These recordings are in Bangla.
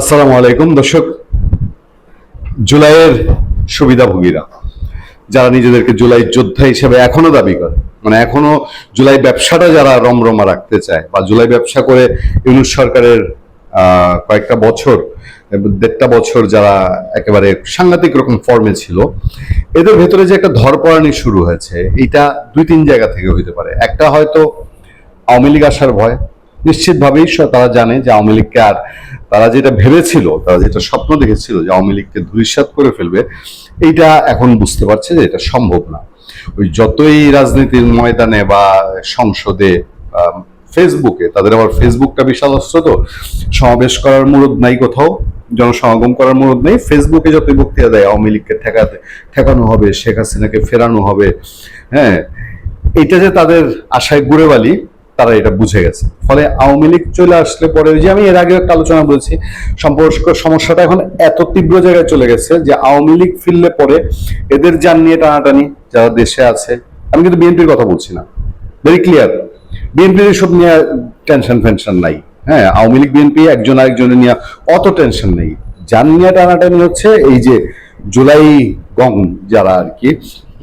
আসসালামু আলাইকুম দর্শক। জুলাইয়ের সুবিধাভোগীরা যারা নিজেদেরকে জুলাই যোদ্ধা হিসেবে এখনো দাবি করে, মানে এখনো জুলাই ব্যবসাটা যারা রমরমা রাখতে চায় বা জুলাই ব্যবসা করে ইউনূস সরকারের কয়েকটা বছর, 1.5 বছর যারা একেবারে সাংঘাতিক রকম ফর্মে ছিল, এদের ভেতরে যে একটা ধরপড়ানি শুরু হয়েছে, এটা 2-3 জায়গা থেকে হইতে পারে। একটা হয়তো আওয়ামী লীগ আসার ভয়। নিশ্চিতভাবেই তারা জানে যে আওয়ামী লীগকে আর তারা যেটা ভেবেছিল, তারা যেটা স্বপ্ন দেখেছিল যে আওয়ামী লীগকে ধূলিসাৎ করে ফেলবে, এইটা এখন বুঝতে পারছে যে এটা সম্ভব না। ওই যতই রাজনীতির ময়দানে বা সংসদে, ফেসবুকে, তাদের আবার ফেসবুকটা বিশাল অস্ত্র, তো সমাবেশ করার মুরদ নাই, কোথাও জনসমাগম করার মুরদ নেই। ফেসবুকে যতই বক্তৃতা দেয় আওয়ামী লীগকে ঠেকানো হবে, শেখ হাসিনাকে ফেরানো হবে, হ্যাঁ, এটা যে তাদের আশায় গুড়ে বালি, তারা এটা বুঝে গেছে। ফলে আওয়ামী লীগ চলে আসলে পরে, ওই যে আমি এর আগে একটা আলোচনা বলছি, সমস্যাটা এখন এত তীব্র জায়গায় চলে গেছে যে আওয়ামী লীগ ফিরলে পরে এদের যান নিয়ে টানাটানি যারা দেশে আছে। আমি কিন্তু বিএনপির কথা বলছি না, ভেরি ক্লিয়ার। বিএনপির সব নিয়ে টেনশন ফেনশন নাই। হ্যাঁ, আওয়ামী লীগ বিএনপি একজন আরেকজনের নিয়ে অত টেনশন নেই। যান নিয়ে টানাটানি হচ্ছে এই যে জুলাই গং যারা আর কি,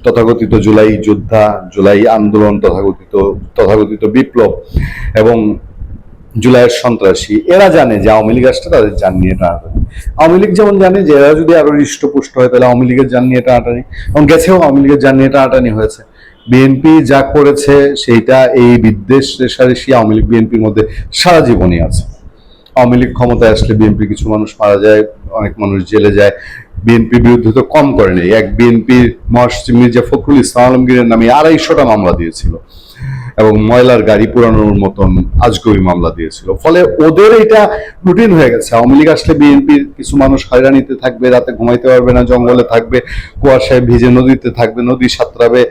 তথাকথিত জুলাই যোদ্ধা, জুলাই আন্দোলন, তথাকথিত বিপ্লব এবং জুলাইয়ের সন্ত্রাসী, এরা জানে যে আওয়ামী লীগ আসছে তাদের যান নিয়ে টানাটানি। আওয়ামী লীগ যেমন জানে যে এরা যদি আরো হৃষ্টপুষ্ট হয় তাহলে আওয়ামী লীগের যান নিয়ে টানাটানি, এবং গেছেও আওয়ামী লীগের যান নিয়ে টানাটানি হয়েছে। বিএনপি যা করেছে সেইটা, এই বিদ্বেষ রেষারেষি আওয়ামী লীগ বিএনপির মধ্যে সারা জীবনই আছে। আওয়ামী লীগ ক্ষমতায় আসলে বিএনপি কিছু মানুষ মারা যায়, অনেক মানুষ জেলে যায়। বিএনপির বিরুদ্ধে তো কম করেনি। এক বিএনপির মহাসচিব মির্জা ফখরুল ইসলাম আলমগীরের নামে 250টা মামলা দিয়েছিল এবং ময়লার গাড়ি পুরানোর মতন আজগবি মামলা দিয়েছিল। ফলে ওদের এটা রুটিন হয়ে গেছে। আওয়ামী লীগ আসলে বিএনপির কিছু মানুষ হয়রানিতে থাকবে, রাতে ঘুমাইতে পারবে না, জঙ্গলে থাকবে, কুয়াশায় ভিজে নদীতে থাকবে, নদী সাঁতরাবে।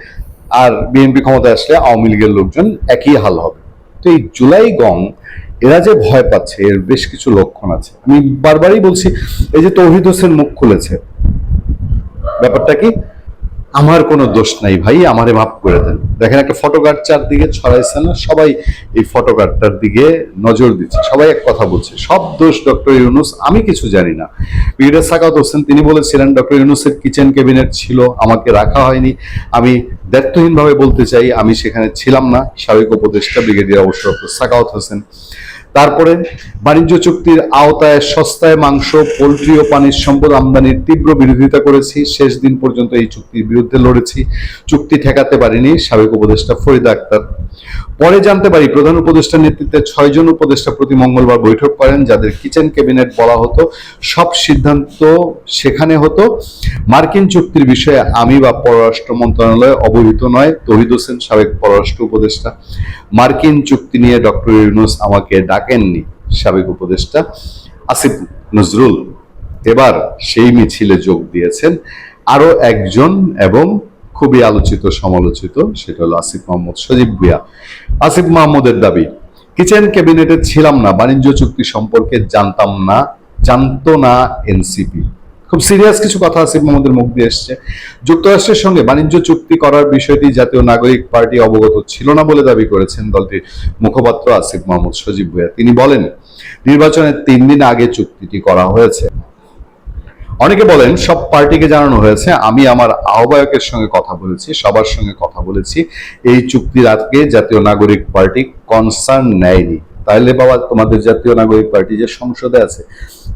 আর বিএনপি ক্ষমতায় আসলে আওয়ামী লীগের লোকজন একই হাল হবে। তো এই জুলাই গং এরা যে ভয় পাচ্ছে, এর বেশ কিছু লক্ষণ আছে। আমি বারবারই বলছি, এই যে তৌহিদ হোসেন মুখ খুলেছে, ব্যাপারটা কি? আমার কোনো দোষ নাই ভাই, আমারে মাফ করে দেন। দেখেন, একটা ফটোকার্ড চারদিকে ছড়াইছে না, সবাই এই ফটোকার্ডটার দিকে নজর দিচ্ছে, সবাই এক কথা বলছে, সব দোষ ডক্টর ইউনূস, আমি কিছু জানি না। ব্রিগেডিয়ার সাখাওয়াত হোসেন তিনি বলেছিলেন ডক্টর ইউনূসের কিচেন ক্যাবিনেট ছিল, আমাকে রাখা হয়নি। আমি দায়িত্বহীনভাবে বলতে চাই, আমি সেখানে ছিলাম না। সাবেক উপদেষ্টা ব্রিগেডিয়ার অবসরপ্রাপ্ত সাখাওয়াত হোসেন। তারপরে বাণিজ্য চুক্তির আওতায় সস্তায় মাংস, পোল্ট্রি ও পানির সম্পদ আমদানির তীব্র বিরোধিতা করেছি। শেষ দিন পর্যন্ত এই চুক্তির বিরুদ্ধে লড়েছি। চুক্তি ঠেকাতে পারিনি সাবেক উপদেষ্টা ফরিদা আক্তার। পরে জানতে পারি প্রধান উপদেষ্টার নেতৃত্বে 6 জন উপদেষ্টা প্রতি মঙ্গলবার বৈঠক করেন, যাদের কিচেন ক্যাবিনেট বলা হতো। সব সিদ্ধান্ত সেখানে হতো। মার্কিন চুক্তির বিষয়ে আমি বা পররাষ্ট্র মন্ত্রণালয় অবহিত নয়। তৌহিদ হোসেন, সাবেক পররাষ্ট্র উপদেষ্টা। মার্কিন চুক্তি নিয়ে ডক্টর ইউনূস আমাকে ডাকেননি। সাবেক উপদেষ্টা আসিফ নজরুল এবার সেই মিছিলে যোগ দিয়েছেন। আরো একজন এবং খুবই আলোচিত সমালোচিত, সেটা হলো আসিফ মাহমুদ সজীব ভুঁইয়া। আসিফ মাহমুদের দাবি, কিচেন ক্যাবিনেটে ছিলাম না, বাণিজ্য চুক্তি সম্পর্কে জানতাম না, জানতো না এনসিপি। খুব সিরিয়াস কিছু কথা আসিফ মাহমুদের মুখ দিয়ে এসছে। যুক্তরাষ্ট্রের সঙ্গে বাণিজ্য চুক্তি করার বিষয়টি জাতীয় নাগরিক পার্টি অবগত ছিল না বলে দাবি করেছেন দলটির মুখপাত্র আসিফ মাহমুদ সজীব ভুঁইয়া। তিনি বলেন, নির্বাচনের 3 দিন আগে চুক্তিটি করা হয়েছে। অনেকে বলেন সব পার্টিকে জানানো হয়েছে। আমি আমার আহ্বায়কের সঙ্গে কথা বলেছি, সবার সঙ্গে কথা বলেছি। এই চুক্তির আজকে জাতীয় নাগরিক পার্টি কনসার্ন নেয়নি। তাহলে বাবা, তোমাদের জাতীয় নাগরিক পার্টি যে সংসদে আছে,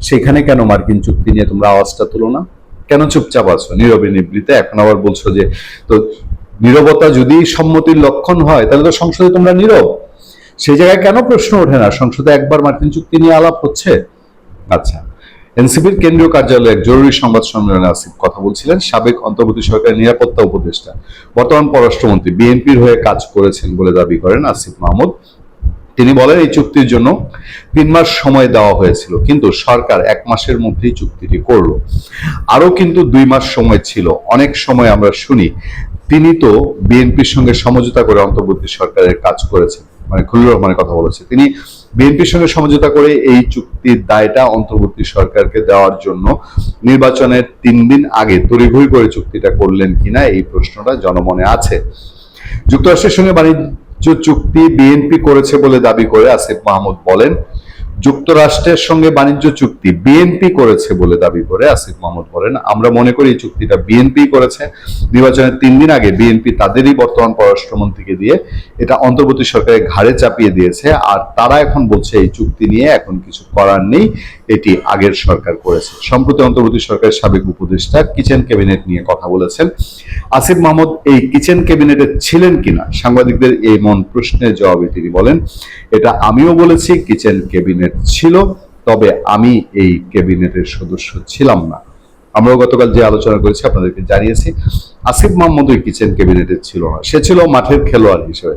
সেখানে কেন মার্কিন চুক্তি নিয়ে তোমরা আওয়াজটা তুলো না? কেন চুপচাপ আছো নীরবে নিবৃতে? এখন আবার বলছো যে, তো নীরবতা যদি সম্মতির লক্ষণ হয় তাহলে তো সংসদে তোমরা নীরব। সেই জায়গায় কেন প্রশ্ন ওঠে না? সংসদে একবার মার্কিন চুক্তি নিয়ে আলাপ হচ্ছে। আচ্ছা, এনসিপির কেন্দ্রীয় কার্যালয়ে এক জরুরি সংবাদ সম্মেলনে আসিফ কথা বলছিলেন। সাবেক অন্তর্বর্তী সরকারের নিরাপত্তা উপদেষ্টা, বর্তমান পররাষ্ট্রমন্ত্রী, বিএনপির হয়ে কাজ করেছেন বলে দাবি করেন আসিফ মাহমুদ। তিনি বলেন, এই চুক্তির জন্য 3 মাস সময় দেওয়া হয়েছিল, কিন্তু সরকার 1 মাসের মধ্যেই চুক্তিটি করলো। আরো কিন্তু 2 মাস সময় ছিল। অনেক সময় আমরা শুনি তিনি তো বিএনপির সঙ্গে সমঝোতা করে অন্তর্বর্তী সরকারের কাজ করেছেন, মানে খলিলুর রহমানের কথা বলেছে। তিনি বিএনপির সঙ্গে সমঝোতা করে এই চুক্তির দায়টা অন্তর্বর্তী সরকারকে দেওয়ার জন্য নির্বাচনের 3 দিন আগে তড়িঘড়ি করে চুক্তিটা করলেন কিনা, এই প্রশ্নটা জনমনে আছে। যুক্তরাষ্ট্রের সঙ্গে বাণিজ্য চুক্তি বিএনপি করেছে বলে দাবি করে আসিফ মাহমুদ বলেন, যুক্তরাষ্ট্রের সঙ্গে বাণিজ্য চুক্তি বিএনপি করেছে বলে দাবি করে আসিফ মাহমুদ বলেন, আমরা মনে করি এই চুক্তিটা বিএনপি করেছে। নির্বাচনের 3 দিন আগে বিএনপি তাদেরই বর্তমান পররাষ্ট্রমন্ত্রীকে দিয়ে এটা অন্তর্বর্তী সরকারের ঘাড়ে চাপিয়ে দিয়েছে, আর তারা এখন বলছে এই চুক্তি নিয়ে এখন কিছু করার নেই, এটি আগের সরকার করেছে। সম্প্রতি অন্তর্বর্তী সরকারের সাবেক উপদেষ্টা কিচেন ক্যাবিনেট নিয়ে কথা বলেছেন। আসিফ মাহমুদ এই কিচেন ক্যাবিনেটে ছিলেন কিনা সাংবাদিকদের এই মন প্রশ্নের জবাবে তিনি বলেন, এটা আমিও বলেছি কিচেন ক্যাবিনেট ছিল, তবে আমি এই ক্যাবিনেটের সদস্য ছিলাম না। আমরাও গতকাল যে আলোচনা করেছি আপনাদেরকে জানিয়েছি, আসিফ মাহমুদ ওই কিচেন ক্যাবিনেটে ছিল না, সে ছিল মাঠের খেলোয়াড় হিসেবে।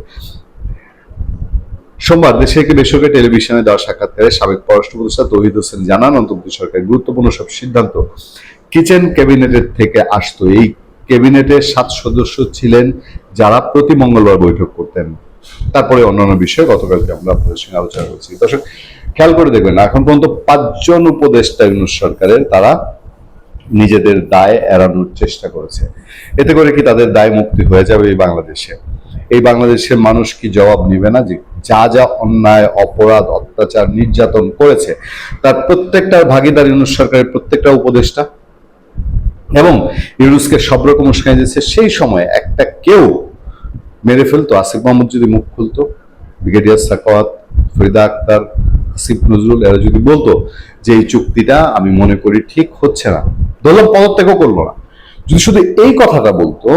সোমবার দেশের একটি বেসরকারি টেলিভিশনে দেওয়া সাক্ষাৎকারে সাবেক পররাষ্ট্র উপদেষ্টা তৌহিদ হোসেন জানান, অন্তর্বর্তী সরকারের গুরুত্বপূর্ণ সব সিদ্ধান্ত কিচেন ক্যাবিনেটের থেকে আসতো। এই ক্যাবিনেটে 7 সদস্য ছিলেন যারা প্রতি মঙ্গলবার বৈঠক করতেন। তারপরে অন্যান্য বিষয়ে গতকালকে আমরা আপনাদের সঙ্গে আলোচনা করছি। দর্শক খেয়াল করে দেখবেন, এখন পর্যন্ত 5 জন উপদেষ্টা ইউনূস সরকারের তারা নিজেদের দায় এড়ানোর চেষ্টা করেছে। এতে করে কি তাদের দায় মুক্তি হয়ে যাবে এই বাংলাদেশে? এই বাংলাদেশের মানুষ কি জবাব নিবে না যে যা যা অন্যায়, অপরাধ, অত্যাচার, নির্যাতন করেছে তার প্রত্যেকটার ভাগিদার ইউনূস সরকারের প্রত্যেকটা উপদেষ্টা? এবং ইউনূসকে সব রকম উস্কানি দিয়েছে। সেই সময় একটা কেউ মেরে ফেলতো, আসিফ মাহমুদ যদি মুখ খুলতো, ব্রিগেডিয়ার সাখাওয়াত, ফরিদা আক্তার, আসিফ নজরুল, এরা যদি বলতো যে এই চুক্তিটা আমি মনে করি ঠিক হচ্ছে না, ধরলাম পদত্যাগও করলো না, যদি শুধু এই কথাটা বলতো,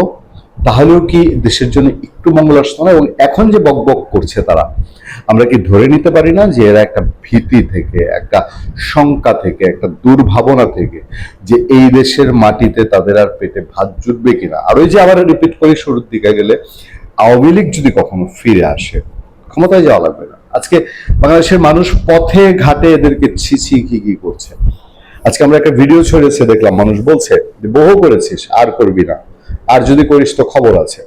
তাহলেও কি দেশের জন্য একটু মঙ্গল আসতো না? এবং এখন যে বকবক করছে তারা, আমরা কি ধরে নিতে পারি না যে এরা একটা ভীতি থেকে, একটা শঙ্কা থেকে, একটা দুর্ভাবনা থেকে যে এই দেশের মাটিতে তাদের আর পেটে ভাত জুটবে কিনা? আর ওই যে আবার রিপিট করে শুরুর দিকে গেলে, আওয়ামী লীগ যদি কখনো ফিরে আসে, ক্ষমতায় যাওয়া লাগবে না। আজকে বাংলাদেশের মানুষ পথে ঘাটে এদেরকে ছিছি কি করছে। আজকে আমরা একটা ভিডিও ছড়িয়েছে, দেখলাম মানুষ বলছে যে বহু করেছিস, আর করবি না, আর যদি করিস তো খবর আছে।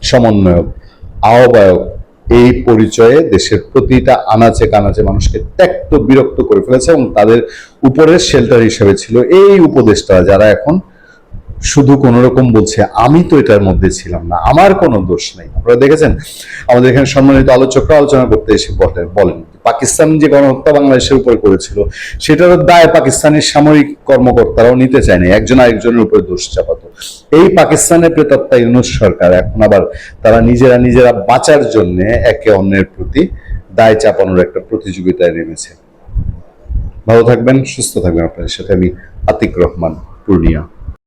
সমন্বয়ক, আহ্বায়ক, এই পরিচয়ে দেশের প্রতিটা আনাচে কানাচে মানুষকে ত্যক্ত বিরক্ত করে ফেলেছে, এবং তাদের উপরের শেল্টার হিসেবে ছিল এই উপদেষ্টা, যারা এখন শুধু কোন রকম বলছে আমি তো এটার মধ্যে ছিলাম না, আমার কোনো দোষ নেই। আপনারা দেখেছেন আমাদের এখানে সম্মানিত আলোচকরা আলোচনা করতে এসে বলেন পাকিস্তান যে গণহত্যা বাংলাদেশের উপর করেছিল সেটারও দায় পাকিস্তানের সামরিক কর্মকর্তারাও নিতে চায়নি, একজন আরেকজনের উপরে দোষ চাপাতো। এই পাকিস্তানের প্রেতাত্মা ইউনূস সরকার এখন আবার তারা নিজেরা বাঁচার জন্য একে অন্যের প্রতি দায় চাপানোর একটা প্রতিযোগিতায় নেমেছে। ভালো থাকবেন, সুস্থ থাকবেন। আপনাদের সাথে আমি আতিক রহমান, পূর্ণিয়া।